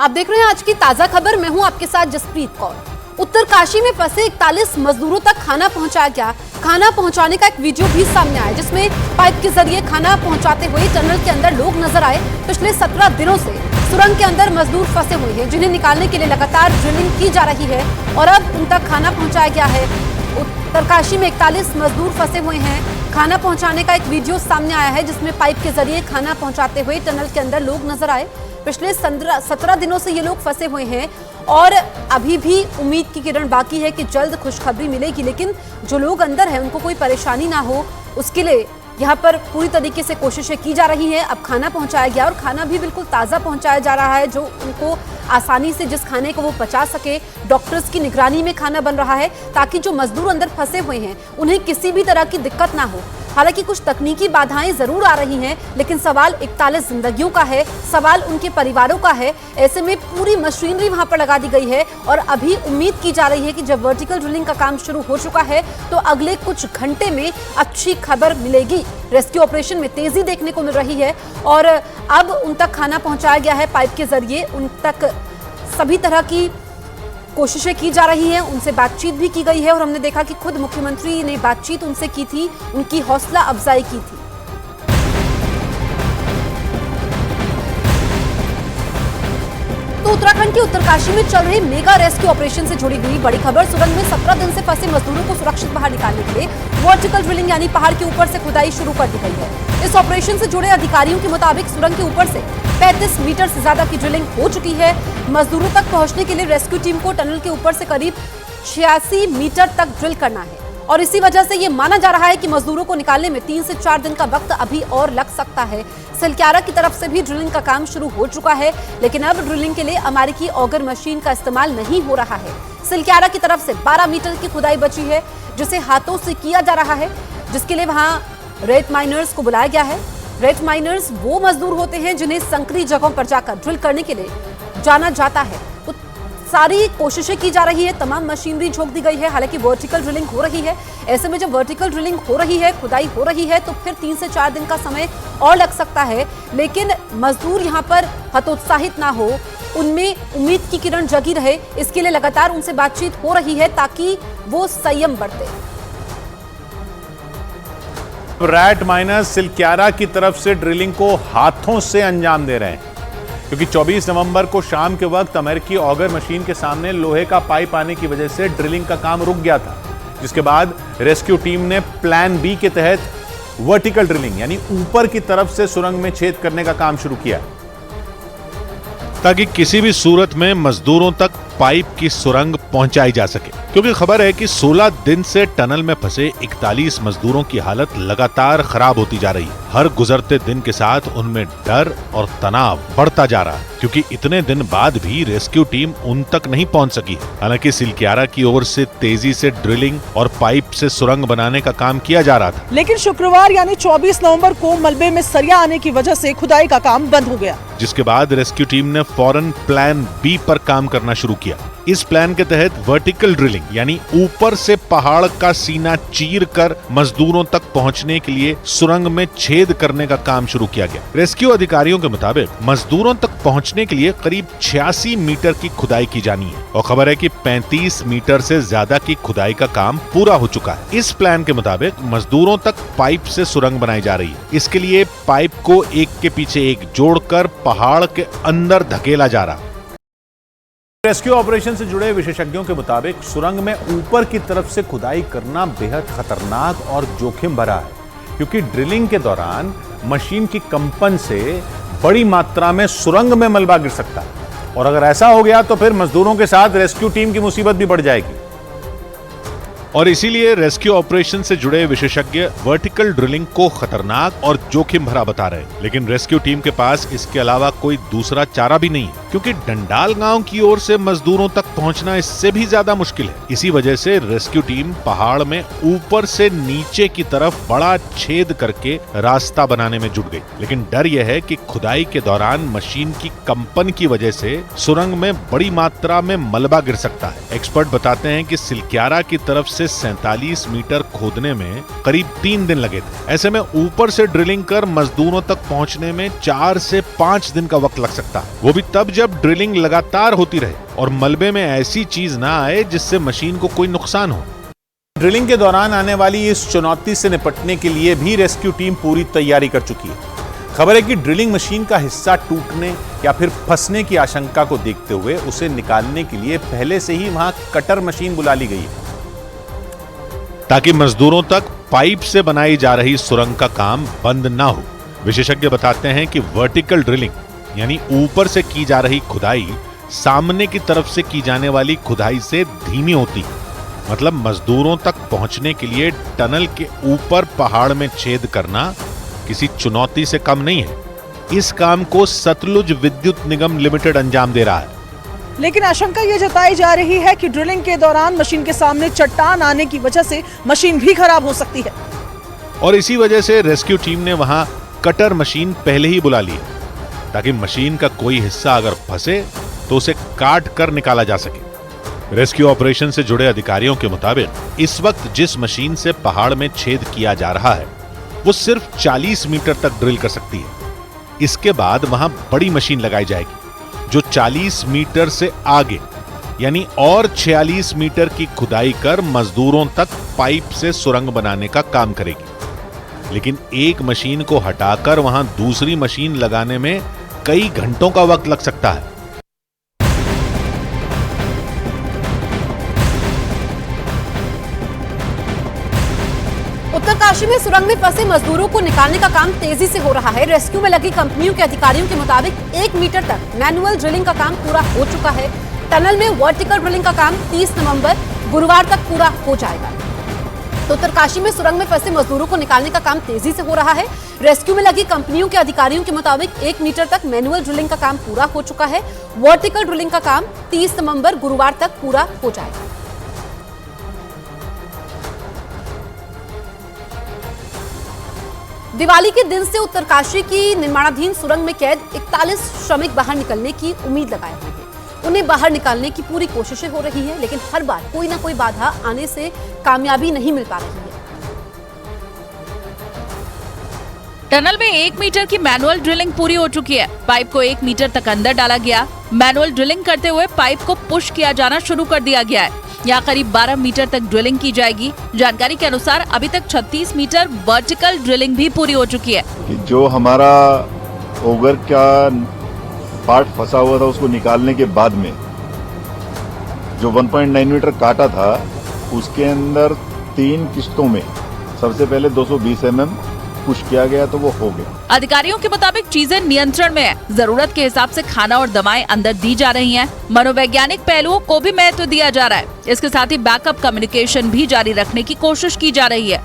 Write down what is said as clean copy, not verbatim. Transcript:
आप देख रहे हैं आज की ताजा खबर। मैं हूं आपके साथ जसप्रीत कौर। उत्तरकाशी में फंसे 41 मजदूरों तक खाना पहुंचाया गया। खाना पहुंचाने का एक वीडियो भी सामने आया जिसमें पाइप के जरिए खाना पहुंचाते हुए टनल के अंदर लोग नजर आए। पिछले 17 दिनों से सुरंग के अंदर मजदूर फंसे हुए हैं जिन्हें निकालने के लिए लगातार ड्रिलिंग की जा रही है और अब उन तक खाना पहुंचाया गया है। उत्तरकाशी में 41 मजदूर फंसे हुए हैं। खाना पहुंचाने का एक वीडियो सामने आया है जिसमें पाइप के जरिए खाना पहुंचाते हुए टनल के अंदर लोग नजर आए। पिछले 17 दिनों से ये लोग फंसे हुए हैं और अभी भी उम्मीद की किरण बाकी है कि जल्द खुशखबरी मिलेगी, लेकिन जो लोग अंदर हैं उनको कोई परेशानी ना हो उसके लिए यहाँ पर पूरी तरीके से कोशिशें की जा रही हैं। अब खाना पहुंचाया गया और खाना भी बिल्कुल ताज़ा पहुंचाया जा रहा है जो उनको आसानी से जिस खाने को वो पचा सके। डॉक्टर्स की निगरानी में खाना बन रहा है ताकि जो मजदूर अंदर फंसे हुए हैं उन्हें किसी भी तरह की दिक्कत ना हो। हालांकि कुछ तकनीकी बाधाएं जरूर आ रही हैं, लेकिन सवाल 41 जिंदगियों का है, सवाल उनके परिवारों का है। ऐसे में पूरी मशीनरी वहां पर लगा दी गई है और अभी उम्मीद की जा रही है कि जब वर्टिकल ड्रिलिंग का काम शुरू हो चुका है तो अगले कुछ घंटे में अच्छी खबर मिलेगी। रेस्क्यू ऑपरेशन में तेजी देखने को मिल रही है और अब उन तक खाना पहुंचाया गया है पाइप के जरिए। उन तक सभी तरह की कोशिशें की जा रही हैं, उनसे बातचीत भी की गई है और हमने देखा कि खुद मुख्यमंत्री ने बातचीत उनसे की थी, उनकी हौसला अफजाई की थी। तो उत्तराखंड के उत्तरकाशी में चल रहे मेगा रेस्क्यू ऑपरेशन से जुड़ी हुई बड़ी खबर। सुरंग में 17 दिन से फंसे मजदूरों को सुरक्षित बाहर निकालने के लिए वर्टिकल ड्रिलिंग यानी पहाड़ के ऊपर से खुदाई शुरू कर दी गई है। इस ऑपरेशन से जुड़े अधिकारियों के मुताबिक सुरंग के ऊपर से 35 मीटर से ज्यादा की ड्रिलिंग हो चुकी है। मजदूरों तक पहुंचने के लिए रेस्क्यू टीम को टनल के ऊपर से करीब 86 मीटर तक ड्रिल करना है और इसी वजह से ये माना जा रहा है कि मजदूरों को निकालने में 3 से 4 दिन का वक्त अभी और लग सकता है। सिलक्यारा की तरफ से भी ड्रिलिंग का काम शुरू हो चुका है, लेकिन अब ड्रिलिंग के लिए अमेरिकी ऑगर मशीन का इस्तेमाल नहीं हो रहा है। सिलक्यारा की तरफ से 12 मीटर की खुदाई बची है जिसे हाथों से किया जा रहा है, जिसके लिए वहां रेत माइनर्स को बुलाया गया है। रेत माइनर्स वो मजदूर होते हैं जिन्हें संकरी जगहों पर जाकर ड्रिल करने के लिए जाना जाता है। तो सारी कोशिशें की जा रही है, तमाम मशीनरी झोंक दी गई है। हालांकि वर्टिकल ड्रिलिंग हो रही है, ऐसे में जब वर्टिकल ड्रिलिंग हो रही है, खुदाई हो रही है, तो फिर 3 से 4 दिन का समय और लग सकता है। लेकिन मजदूर यहाँ पर हतोत्साहित ना हो, उनमें उम्मीद की किरण जगी रहे, इसके लिए लगातार उनसे बातचीत हो रही है ताकि वो संयम बरते। रेत माइनर्स सिलक्यारा की तरफ से ड्रिलिंग को हाथों से अंजाम दे रहे हैं क्योंकि 24 नवंबर को शाम के वक्त अमेरिकी ऑगर मशीन के सामने लोहे का पाइप आने की वजह से ड्रिलिंग का काम रुक गया था, जिसके बाद रेस्क्यू टीम ने प्लान बी के तहत वर्टिकल ड्रिलिंग यानी ऊपर की तरफ से सुरंग में छेद करने का काम शुरू किया ताकि किसी भी सूरत में मजदूरों तक पाइप की सुरंग पहुंचाई जा सके। क्योंकि खबर है कि 16 दिन से टनल में फंसे 41 मजदूरों की हालत लगातार खराब होती जा रही है। हर गुजरते दिन के साथ उनमें डर और तनाव बढ़ता जा रहा है क्योंकि इतने दिन बाद भी रेस्क्यू टीम उन तक नहीं पहुंच सकी। हालांकि सिलक्यारा की ओर से तेजी से ड्रिलिंग और पाइप से सुरंग बनाने का काम किया जा रहा था, लेकिन शुक्रवार यानी 24 नवंबर को मलबे में सरिया आने की वजह से खुदाई का काम बंद हो गया, जिसके बाद रेस्क्यू टीम ने फौरन प्लान बी पर काम करना शुरू किया। इस प्लान के तहत वर्टिकल ड्रिलिंग यानी ऊपर से पहाड़ का सीना चीर कर मजदूरों तक पहुंचने के लिए सुरंग में छेद करने का काम शुरू किया गया। रेस्क्यू अधिकारियों के मुताबिक मजदूरों तक पहुंचने के लिए करीब 86 मीटर की खुदाई की जानी है और खबर है कि 35 मीटर से ज्यादा की खुदाई का काम पूरा हो चुका है। इस प्लान के मुताबिक मजदूरों तक पाइप से सुरंग बनाई जा रही है। इसके लिए पाइप को एक के पीछे एक जोड़कर पहाड़ के अंदर धकेला जा रहा है। रेस्क्यू ऑपरेशन से जुड़े विशेषज्ञों के मुताबिक सुरंग में ऊपर की तरफ से खुदाई करना बेहद खतरनाक और जोखिम भरा है क्योंकि ड्रिलिंग के दौरान मशीन की कंपन से बड़ी मात्रा में सुरंग में मलबा गिर सकता है और अगर ऐसा हो गया तो फिर मजदूरों के साथ रेस्क्यू टीम की मुसीबत भी बढ़ जाएगी। और इसीलिए रेस्क्यू ऑपरेशन से जुड़े विशेषज्ञ वर्टिकल ड्रिलिंग को खतरनाक और जोखिम भरा बता रहे हैं, लेकिन रेस्क्यू टीम के पास इसके अलावा कोई दूसरा चारा भी नहीं है क्योंकि डंडाल गांव की ओर से मजदूरों तक पहुंचना इससे भी ज्यादा मुश्किल है। इसी वजह से रेस्क्यू टीम पहाड़ में ऊपर से नीचे की तरफ बड़ा छेद करके रास्ता बनाने में जुट गई, लेकिन डर यह है कि खुदाई के दौरान मशीन की कंपन की वजह से सुरंग में बड़ी मात्रा में मलबा गिर सकता है। एक्सपर्ट बताते हैं कि सिलक्यारा की तरफ से से 47 मीटर खोदने में करीब 3 दिन लगे थे। ऐसे में ऊपर से ड्रिलिंग कर मजदूरों तक पहुंचने में 4 से 5 दिन का वक्त लग सकता है, वो भी तब जब ड्रिलिंग लगातार होती रहे और मलबे में ऐसी चीज ना आए जिससे मशीन को कोई नुकसान हो। ड्रिलिंग के दौरान आने वाली इस चुनौती से निपटने के लिए भी रेस्क्यू टीम पूरी तैयारी कर चुकी है। खबर है कि ड्रिलिंग मशीन का हिस्सा टूटने या फिर फंसने की आशंका को देखते हुए उसे निकालने के लिए पहले से ही वहां कटर मशीन बुला ली गई है, ताकि मजदूरों तक पाइप से बनाई जा रही सुरंग का काम बंद ना हो। विशेषज्ञ बताते हैं कि वर्टिकल ड्रिलिंग यानी ऊपर से की जा रही खुदाई सामने की तरफ से की जाने वाली खुदाई से धीमी होती है। मतलब मजदूरों तक पहुंचने के लिए टनल के ऊपर पहाड़ में छेद करना किसी चुनौती से कम नहीं है। इस काम को सतलुज विद्युत निगम लिमिटेड अंजाम दे रहा है। लेकिन आशंका ये जताई जा रही है कि ड्रिलिंग के दौरान मशीन के सामने चट्टान आने की वजह से मशीन भी खराब हो सकती है और इसी वजह से रेस्क्यू टीम ने वहां कटर मशीन पहले ही बुला ली है, ताकि मशीन का कोई हिस्सा अगर फंसे तो उसे काट कर निकाला जा सके। रेस्क्यू ऑपरेशन से जुड़े अधिकारियों के मुताबिक इस वक्त जिस मशीन से पहाड़ में छेद किया जा रहा है वो सिर्फ 40 मीटर तक ड्रिल कर सकती है। इसके बाद वहां बड़ी मशीन लगाई जाएगी जो 40 मीटर से आगे यानी और 46 मीटर की खुदाई कर मजदूरों तक पाइप से सुरंग बनाने का काम करेगी। लेकिन एक मशीन को हटाकर वहां दूसरी मशीन लगाने में कई घंटों का वक्त लग सकता है। उत्तरकाशी में सुरंग में फंसे मजदूरों को निकालने का काम तेजी से हो रहा है। रेस्क्यू में लगी कंपनियों के अधिकारियों के मुताबिक 1 मीटर तक मैनुअल ड्रिलिंग का काम पूरा हो चुका है। टनल में वर्टिकल ड्रिलिंग का काम 30 नवंबर गुरुवार तक पूरा हो जाएगा। तो उत्तरकाशी में सुरंग में फंसे मजदूरों को निकालने का काम तेजी से हो रहा है। रेस्क्यू में लगी कंपनियों के अधिकारियों के मुताबिक 1 मीटर तक मैनुअल ड्रिलिंग का काम पूरा हो चुका है। वर्टिकल ड्रिलिंग का काम 30 नवंबर गुरुवार तक पूरा हो जाएगा। दिवाली के दिन से उत्तरकाशी की निर्माणाधीन सुरंग में कैद 41 श्रमिक बाहर निकलने की उम्मीद लगाए हुए हैं। उन्हें बाहर निकालने की पूरी कोशिशें हो रही है, लेकिन हर बार कोई ना कोई बाधा आने से कामयाबी नहीं मिल पा रही है। टनल में 1 मीटर की मैनुअल ड्रिलिंग पूरी हो चुकी है। पाइप को 1 मीटर तक अंदर डाला गया। मैनुअल ड्रिलिंग करते हुए पाइप को पुश किया जाना शुरू कर दिया गया है। यहाँ करीब 12 मीटर तक ड्रिलिंग की जाएगी। जानकारी के अनुसार अभी तक 36 मीटर वर्टिकल ड्रिलिंग भी पूरी हो चुकी है। जो हमारा ओगर का पार्ट फंसा हुआ था उसको निकालने के बाद में जो 1.9 मीटर काटा था उसके अंदर 3 किश्तों में सबसे पहले 220 mm पुश किया गया तो वो हो गया। अधिकारियों के मुताबिक चीजें नियंत्रण में है। जरूरत के हिसाब से खाना और दवाएं अंदर दी जा रही हैं। मनोवैज्ञानिक पहलुओं को भी महत्व दिया जा रहा है। इसके साथ ही बैकअप कम्युनिकेशन भी जारी रखने की कोशिश की जा रही है।